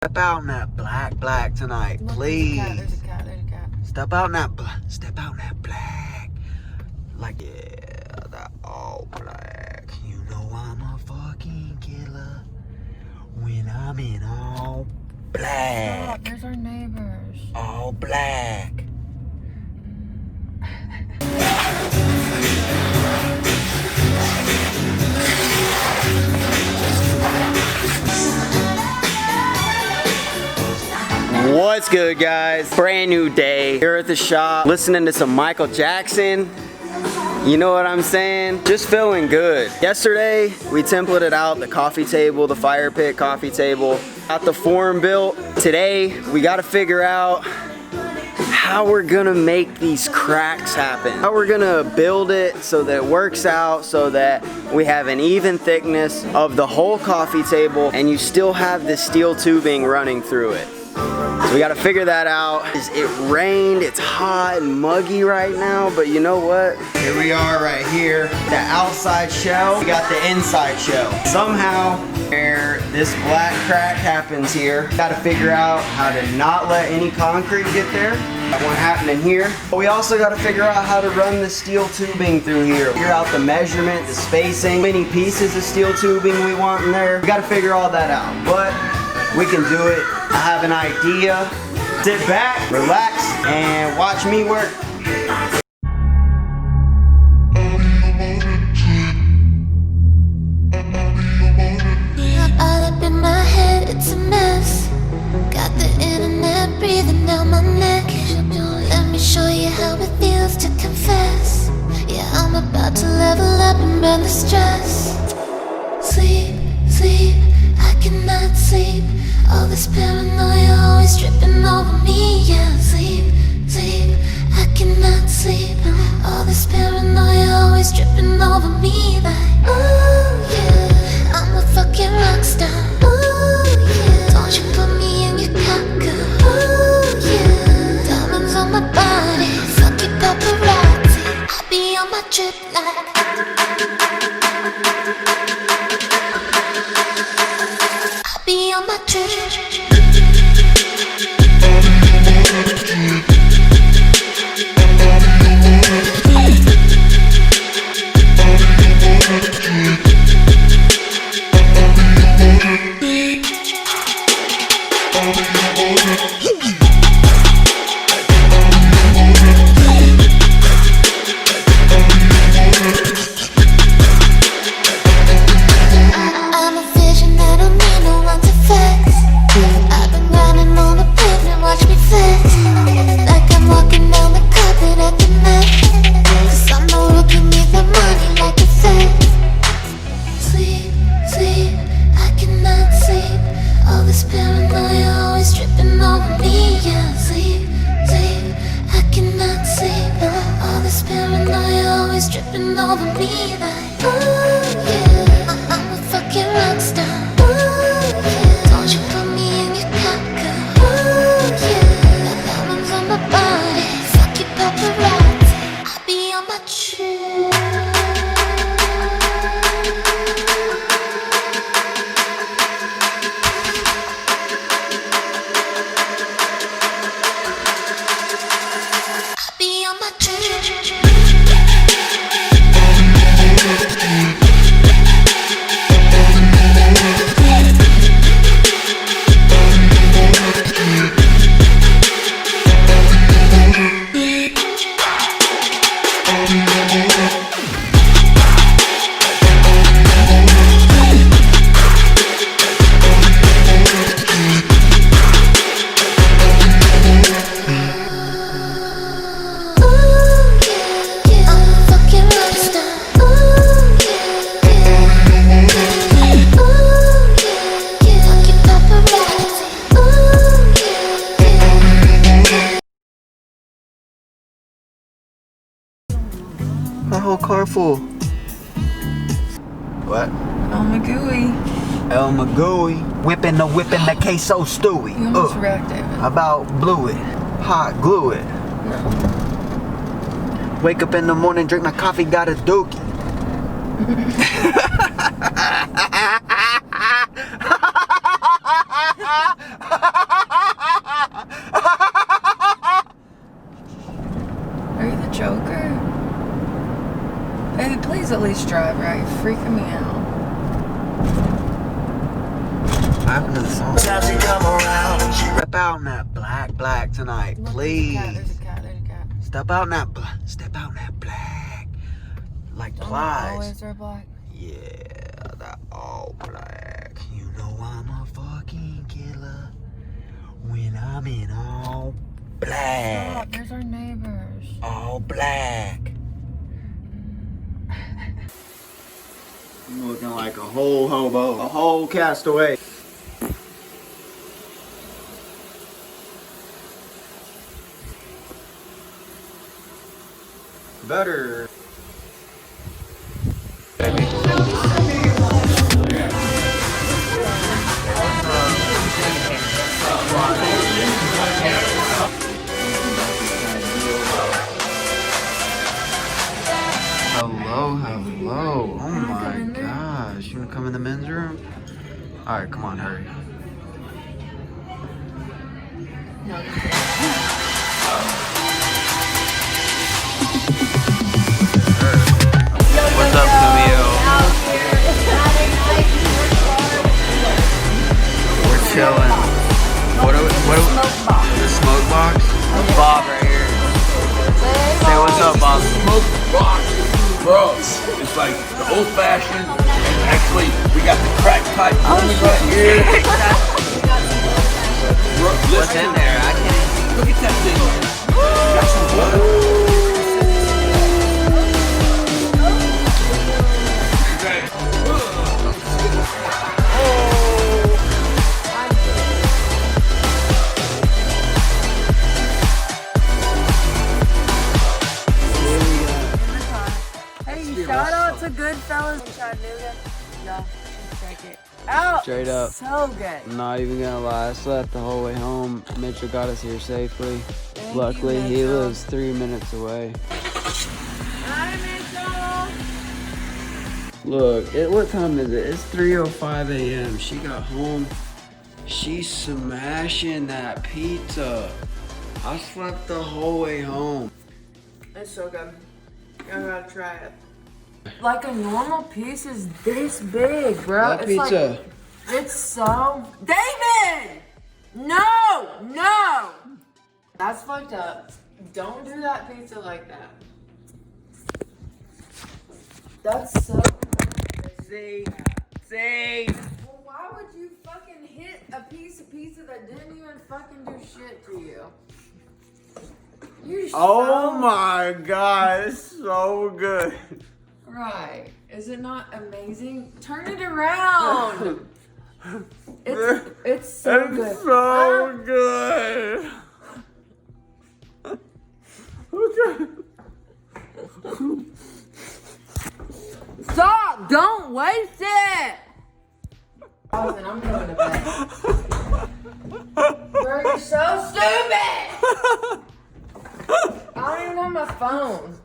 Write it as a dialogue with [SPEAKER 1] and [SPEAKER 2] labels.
[SPEAKER 1] Step out in that black tonight,
[SPEAKER 2] Look,
[SPEAKER 1] please.
[SPEAKER 2] There's a cat.
[SPEAKER 1] Step out in that black. Like, yeah, that all black. You know I'm a fucking killer when I'm in all black.
[SPEAKER 2] Stop, there's our neighbors.
[SPEAKER 1] All black. What's good, guys? Brand new day here at the shop, listening to some Michael Jackson. You know what I'm saying? Just feeling good. Yesterday, we templated out the coffee table, the fire pit coffee table, got the form built. Today, we gotta figure out how we're gonna make these cracks happen. How we're gonna build it so that it works out, so that we have an even thickness of the whole coffee table and you still have the steel tubing running through it. So we gotta figure that out. It rained, it's hot and muggy right now, but you know what? Here we are right here. The outside shell, we got the inside shell. Somehow, where this black crack happens here, gotta figure out how to not let any concrete get there. That one happening here. But we also gotta figure out how to run the steel tubing through here. Figure out the measurement, the spacing, how many pieces of steel tubing we want in there. We gotta figure all that out, but we can do it. I have an idea. Sit back, relax, and watch me work.
[SPEAKER 3] All up in my head, it's a mess. Got the internet breathing down my neck. Let me show you how it feels to confess. Yeah, I'm about to level up and burn the stress. Sleep, sleep, I cannot sleep. All this paranoia always dripping over me. Yeah, sleep, sleep, I cannot sleep. All this paranoia always dripping over me. Like, ooh, yeah, I'm a fucking rock star. Ooh, yeah, don't you put me in your cocker. Ooh, yeah, diamonds on my body. Fuck your paparazzi. I be on my trip like be on my trip. I'm a vision, I don't need no one to flex. I've been grinding on the pavement, watch me flex. Like I'm walking down the carpet at the Met. Cause I'm no rookie, need the money like a Fed. Sleep, sleep, I cannot sleep. All this paranoia always dripping over me. Yeah, sleep, sleep, I cannot sleep. All this paranoia always dripping over me. Like, ooh, yeah, I'm a fucking rock star. Ooh, yeah, don't you put me in your cocker. Ooh, yeah, got diamonds on my body. Fuck your paparazzi. I be on my trip. I be on my trip.
[SPEAKER 1] My whole car full. What?
[SPEAKER 2] Oh, Magooey.
[SPEAKER 1] El Magooey. Whipping the queso stewy.
[SPEAKER 2] You almost wrecked, David.
[SPEAKER 1] About blew it. Hot glue it.
[SPEAKER 2] No.
[SPEAKER 1] Wake up in the morning, drink my coffee, got a dookie.
[SPEAKER 2] driver out. You're freaking me out.
[SPEAKER 1] What happened to the song? Step out in that black tonight,
[SPEAKER 2] Look,
[SPEAKER 1] please.
[SPEAKER 2] There's a cat.
[SPEAKER 1] Step out in that black. Like
[SPEAKER 2] Don't
[SPEAKER 1] plies.
[SPEAKER 2] always wear black.
[SPEAKER 1] Yeah, that all black. You know I'm a fucking killer when I'm in all black.
[SPEAKER 2] Stop, there's our neighbors.
[SPEAKER 1] All black. I'm looking like a whole hobo, a whole castaway. Better. Hello. Oh my gosh. You wanna come in the men's room? Alright, come on, hurry. What's up, Camille? We're chilling. What are the smoke box? Bob right here. Say what's up, Bob.
[SPEAKER 4] Smoke box, bro. It's like the old fashioned, and actually we got the crack pipe only right here. Bro,
[SPEAKER 1] What's in there? I can't.
[SPEAKER 4] look at that thing. Got some wood.
[SPEAKER 2] Hey, shout out to Goodfellas in Chattanooga. Y'all should check it out.
[SPEAKER 1] Straight up.
[SPEAKER 2] So good.
[SPEAKER 1] I'm not even gonna lie, I slept the whole way home. Mitchell got us here safely.
[SPEAKER 2] Thank
[SPEAKER 1] Luckily,
[SPEAKER 2] you,
[SPEAKER 1] he
[SPEAKER 2] Mitchell.
[SPEAKER 1] lives 3 minutes away.
[SPEAKER 2] Hi, Mitchell.
[SPEAKER 1] Look, what time is it? It's 3:05 a.m. She got home. She's smashing that pizza. I slept the whole way home.
[SPEAKER 2] It's so good. I gotta try it. Like a normal piece is this big, bro.
[SPEAKER 1] That pizza.
[SPEAKER 2] It's so... David! No! That's fucked up. Don't do that pizza like that. That's so...
[SPEAKER 1] See?
[SPEAKER 2] Well, why would you fucking hit a piece of pizza that didn't even fucking do shit to you? You're
[SPEAKER 1] Oh
[SPEAKER 2] so...
[SPEAKER 1] my god, it's so good.
[SPEAKER 2] Right. Is it not amazing? Turn it around! It's so good.
[SPEAKER 1] It's so good.
[SPEAKER 2] Stop! Don't waste it! Austin, I'm going to bed. Bro, you're so stupid! I don't even have my phone.